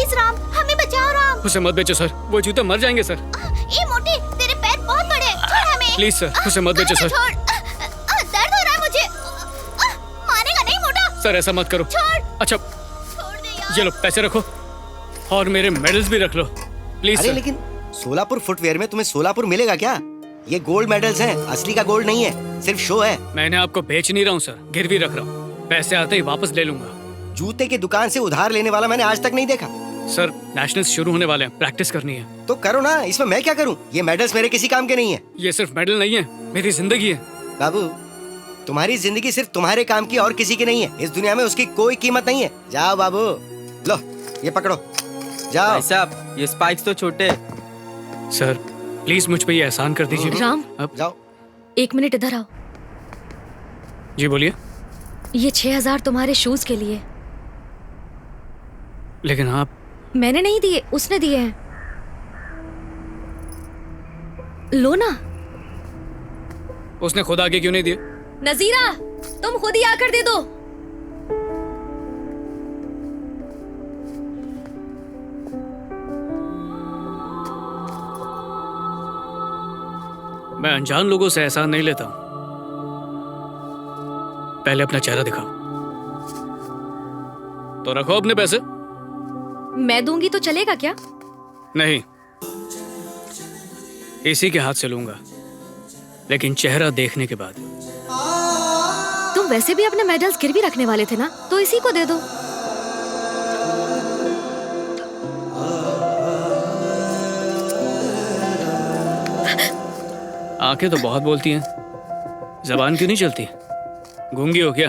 Please Ram, हमें बचाओ राम। उसे मत बेचो सर, वो जूते मर जाएंगे सर। ए मोटे, तेरे पैर बहुत बड़े, छोड़ हमें। प्लीज सर, उसे मत बेचो सर। छोड़, दर्द हो रहा है मुझे। मारेगा नहीं मोटा? सर ऐसा मत करो। छोड़। अच्छा छोड़ दे यार। ये लो पैसे रखो और मेरे मेडल्स भी रख लो प्लीज अरे सर। लेकिन सोलापुर फुटवेयर में तुम्हें सोलापुर मिलेगा क्या? ये गोल्ड मेडल्स हैं, असली का गोल्ड नहीं है, सिर्फ शो है। मैंने आपको बेच नहीं रहा हूँ सर, गिरवी रख रहा हूँ, पैसे आते ही वापस ले लूंगा। जूते की दुकान से उधार लेने वाला मैंने आज तक नहीं देखा। सर नेशनल्स शुरू होने वाले हैं, प्रैक्टिस करनी है। तो करो ना, इसमें मैं क्या करूं? ये मेडल्स मेरे किसी काम के नहीं है। ये सिर्फ मेडल नहीं है, मेरी जिंदगी है। बाबू, तुम्हारी जिंदगी सिर्फ तुम्हारे काम की और किसी की नहीं है। इस दुनिया में उसकी कोई कीमत नहीं है। जाओ बाबू, लो ये पकड़ो, जाओ। भाई साहब ये स्पाइक्स तो छोटे। सर प्लीज मुझ पे ये एहसान कर दीजिए। राम, अब जाओ। 1 मिनट इधर आओ। जी बोलिए। ये 6000 तुम्हारे शूज के लिए। लेकिन आप मैंने नहीं दिए, उसने दिए हैं। लो ना। उसने खुद आगे क्यों नहीं दिए? नजीरा, तुम खुद ही आकर दे दो। मैं अनजान लोगों से एहसान नहीं लेता हूं। पहले अपना चेहरा दिखाओ। तो रखो अपने पैसे। मैं दूंगी तो चलेगा क्या? नहीं, इसी के हाथ से लूंगा, लेकिन चेहरा देखने के बाद। तुम वैसे भी अपने मेडल्स गिरवी रखने वाले थे ना, तो इसी को दे दो। आंखें तो बहुत बोलती हैं, जबान क्यों नहीं चलती? गूंगी हो क्या?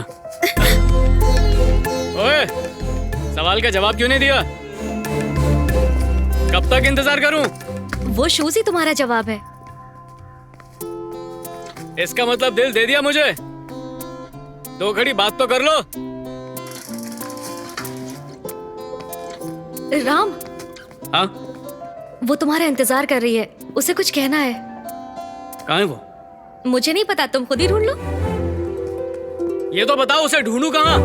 ओए, सवाल का जवाब क्यों नहीं दिया? कब तक इंतजार करूं? वो शूज ही तुम्हारा जवाब है। इसका मतलब दिल दे दिया मुझे? 2 घड़ी बात तो कर लो। राम, हाँ, वो तुम्हारा इंतजार कर रही है, उसे कुछ कहना है। कहाँ है वो? मुझे नहीं पता, तुम खुद ही ढूंढ लो। ये तो बताओ, उसे ढूंढूं कहाँ?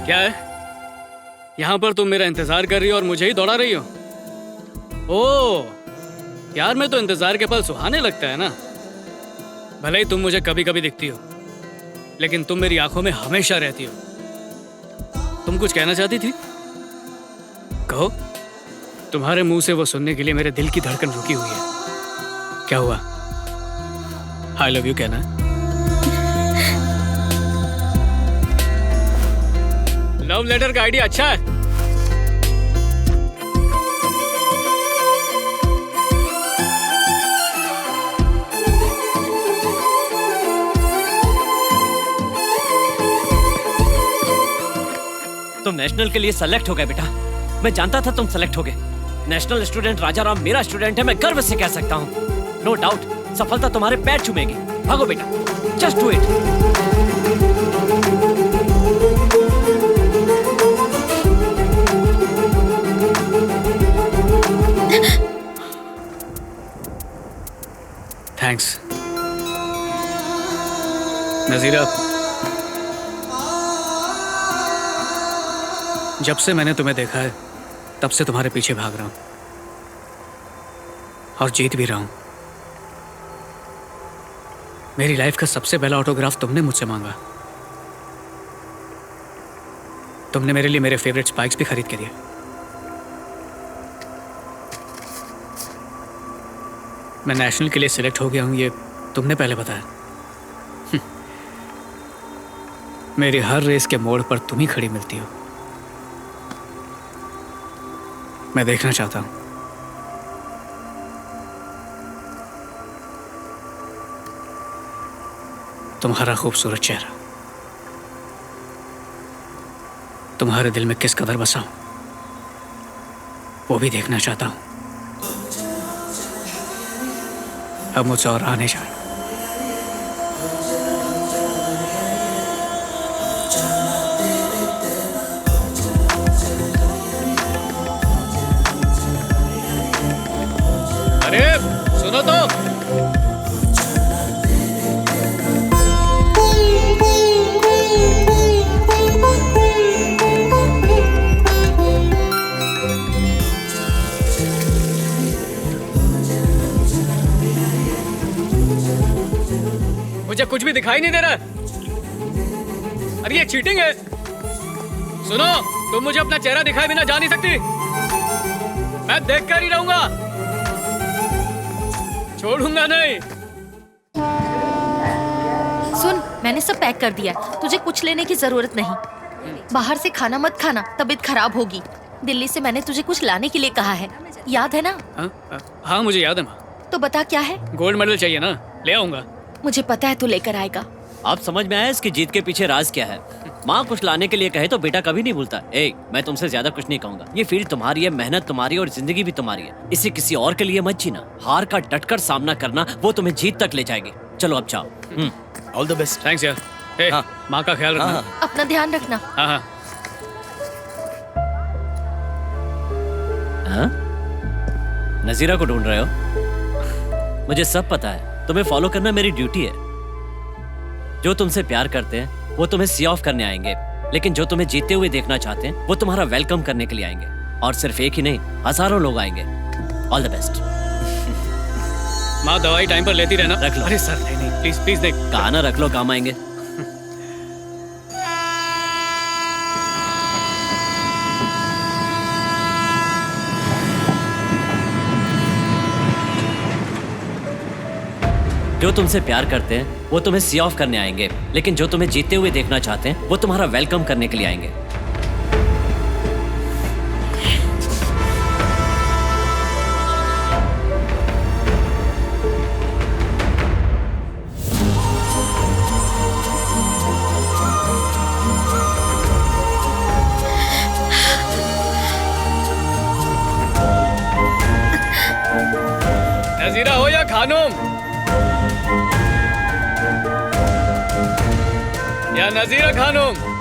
क्या है? यहाँ पर तुम मेरा इंतजार कर रही हो और मुझे ही दौड़ा रही हो? ओह, यार मैं तो इंतजार के पल सुहाने लगता है ना। भले ही तुम मुझे कभी कभी दिखती हो, लेकिन तुम मेरी आंखों में हमेशा रहती हो। तुम कुछ कहना चाहती थी? कहो। तुम्हारे मुंह से वो सुनने के लिए मेरे दिल की धड़कन रुकी हुई है। क्या हुआ? आई लव यू कहना है? लव लेटर का आइडिया अच्छा है। तुम नेशनल के लिए सेलेक्ट हो गए बेटा। मैं जानता था तुम सेलेक्ट हो गए। नेशनल स्टूडेंट राजाराम मेरा स्टूडेंट है, मैं गर्व से कह सकता हूँ। नो डाउट सफलता तुम्हारे पैर चूमेगी। भागो बेटा, जस्ट डू इट। थैंक्स नजीरा। जब से मैंने तुम्हें देखा है, तब से तुम्हारे पीछे भाग रहा हूं और जीत भी रहा हूं। मेरी लाइफ का सबसे पहला ऑटोग्राफ तुमने मुझसे मांगा। तुमने मेरे लिए मेरे फेवरेट स्पाइक्स भी खरीद के दिए। मैं नेशनल के लिए सिलेक्ट हो गया हूं, ये तुमने पहले बताया। मेरी हर रेस के मोड़ पर तुम ही खड़ी मिलती हो। मैं देखना चाहता हूं तुम्हारा खूबसूरत चेहरा तुम्हारे दिल में किस कदर बसा हूं, वो भी देखना चाहता हूं। अब मुझसे और आने जाए। मुझे कुछ भी दिखाई नहीं दे रहा है। अरे ये चीटिंग है। सुनो, तुम मुझे अपना चेहरा दिखाए बिना जा नहीं सकती। मैं देख कर ही रहूंगा, छोड़ूंगा नहीं। सुन, मैंने सब पैक कर दिया, तुझे कुछ लेने की जरूरत नहीं। बाहर से खाना मत खाना, तबीयत खराब होगी। दिल्ली से मैंने तुझे कुछ लाने के लिए कहा है, याद है ना? हाँ मुझे याद है माँ। तो बता क्या है? गोल्ड मेडल चाहिए ना, ले आऊंगा। मुझे पता है तू लेकर आएगा। अब समझ में आया इसकी जीत के पीछे राज क्या है। माँ कुछ लाने के लिए कहे तो बेटा कभी नहीं भूलता। मैं तुमसे ज्यादा कुछ नहीं कहूंगा। ये फील्ड तुम्हारी है, मेहनत तुम्हारी है और जिंदगी भी तुम्हारी है। इसे किसी और के लिए मत जीना। हार का डटकर सामना करना, वो तुम्हें जीत तक ले जाएगी। चलो अब जाओ। All the best. थैंक्स यार। हाँ। माँ का ख्याल रखना। अपना ध्यान रखना। हाँ हाँ। हाँ? नजीरा को ढूंढ रहे हो? मुझे सब पता है, तुम्हें फॉलो करना मेरी ड्यूटी है। जो तुमसे प्यार करते हैं वो तुम्हें सी ऑफ करने आएंगे, लेकिन जो तुम्हें जीते हुए देखना चाहते हैं वो तुम्हारा वेलकम करने के लिए आएंगे। और सिर्फ एक ही नहीं, हजारों लोग आएंगे। All the best. माँ दवाई टाइम पर लेती रहना। रख लो। अरे सर नहीं प्लीज प्लीज देख। कहा ना रख लो, काम आएंगे। जो तुमसे प्यार करते हैं वो तुम्हें सी ऑफ करने आएंगे, लेकिन जो तुम्हें जीते हुए देखना चाहते हैं वो तुम्हारा वेलकम करने के लिए आएंगे। नजीरा हो या खानूम, या नजीरा खानूम।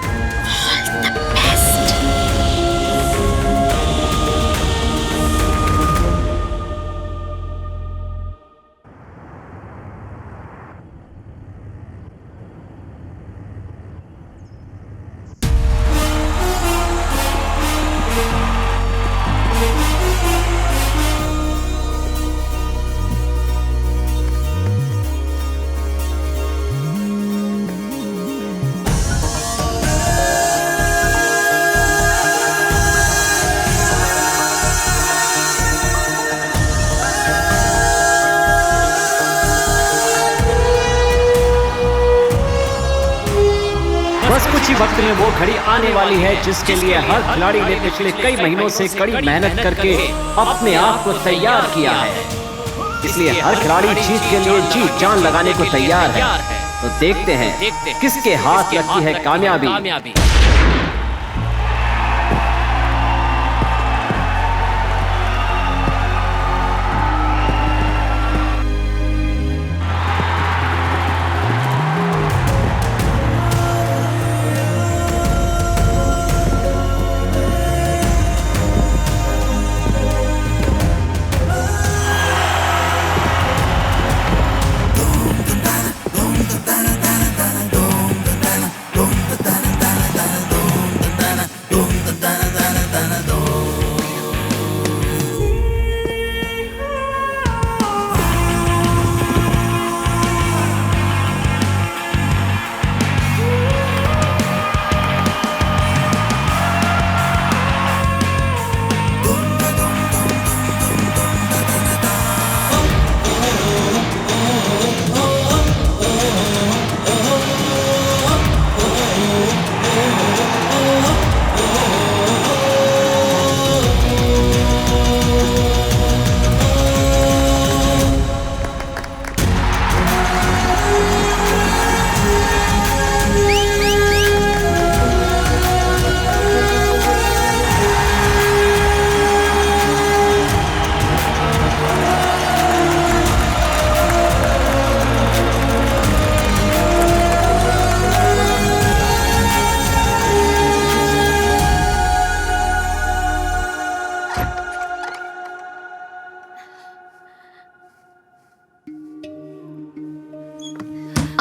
बस कुछ ही वक्त में वो घड़ी आने वाली है जिसके लिए हर खिलाड़ी ने पिछले कई महीनों से कड़ी मेहनत करके अपने आप को तैयार किया है। इसलिए हर खिलाड़ी जीत के लिए जी जान लगाने को तैयार है। तो देखते हैं किसके हाथ लगती है कामयाबी।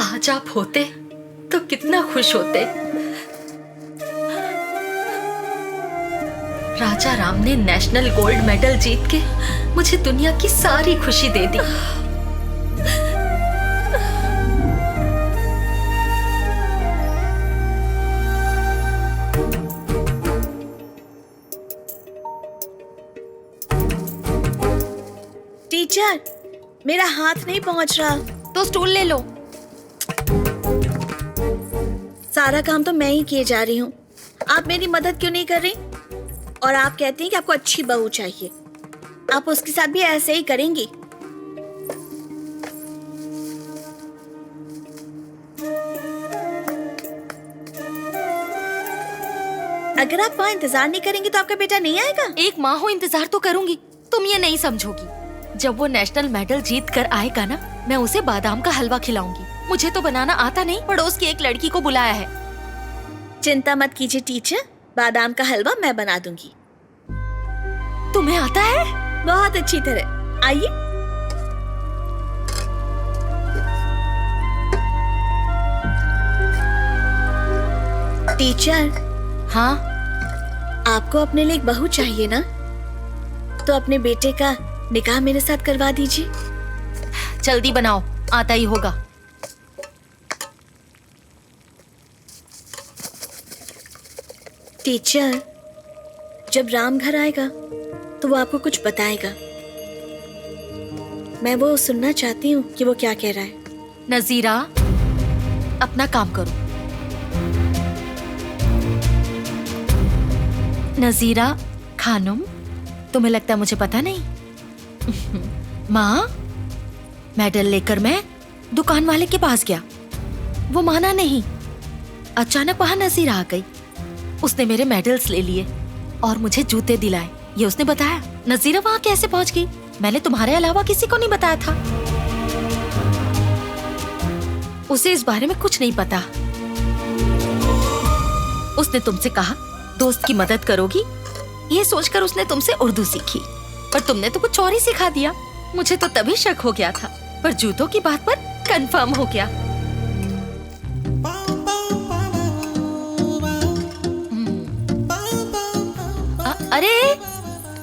आज आप होते तो कितना खुश होते। राजा राम ने नेशनल गोल्ड मेडल जीत के मुझे दुनिया की सारी खुशी दे दी। टीचर, मेरा हाथ नहीं पहुंच रहा। तो स्टूल ले लो। सारा काम तो मैं ही किए जा रही हूँ, आप मेरी मदद क्यों नहीं कर रही? और आप कहती हैं कि आपको अच्छी बहू चाहिए, आप उसके साथ भी ऐसे ही करेंगी? अगर आप वहाँ इंतजार नहीं करेंगी तो आपका बेटा नहीं आएगा? एक माँ हो, इंतजार तो करूंगी। तुम ये नहीं समझोगी। जब वो नेशनल मेडल जीत कर आएगा ना, मैं उसे बादाम का हलवा खिलाऊंगी। मुझे तो बनाना आता नहीं, पड़ोस की एक लड़की को बुलाया है। चिंता मत कीजिए टीचर, बादाम का हलवा मैं बना दूंगी। तुम्हें आता है? बहुत अच्छी तरह। आइए। टीचर, हाँ, आपको अपने लिए एक बहू चाहिए ना, तो अपने बेटे का निकाह मेरे साथ करवा दीजिए। जल्दी बनाओ, आता ही होगा। टीचर, जब राम घर आएगा तो वो आपको कुछ बताएगा। मैं वो सुनना चाहती हूँ कि वो क्या कह रहा है। नजीरा, अपना काम करो। नजीरा खानुम, तुम्हें लगता है मुझे पता नहीं? माँ, मेडल लेकर मैं दुकान वाले के पास गया, वो माना नहीं। अचानक वहां नजीरा आ गई। उसने मेरे मेडल्स ले लिए और मुझे जूते दिलाए, ये उसने बताया। नजीरा वहां कैसे पहुंच गई? मैंने तुम्हारे अलावा किसी को नहीं बताया था। उसे इस बारे में कुछ नहीं पता। उसने तुमसे कहा दोस्त की मदद करोगी, ये सोचकर उसने तुमसे उर्दू सीखी, पर तुमने तो कुछ और ही सिखा दिया। मुझे तो तभी शक हो गया था, पर जूतों की बात पर कंफर्म हो गया। अरे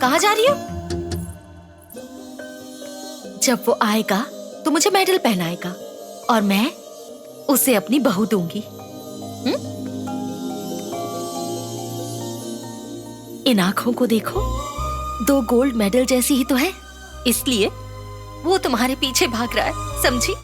कहाँ जा रही हो? जब वो आएगा तो मुझे मेडल पहनाएगा और मैं उसे अपनी बहू दूंगी। इन आंखों को देखो, 2 गोल्ड मेडल जैसी ही तो है, इसलिए वो तुम्हारे पीछे भाग रहा है, समझी?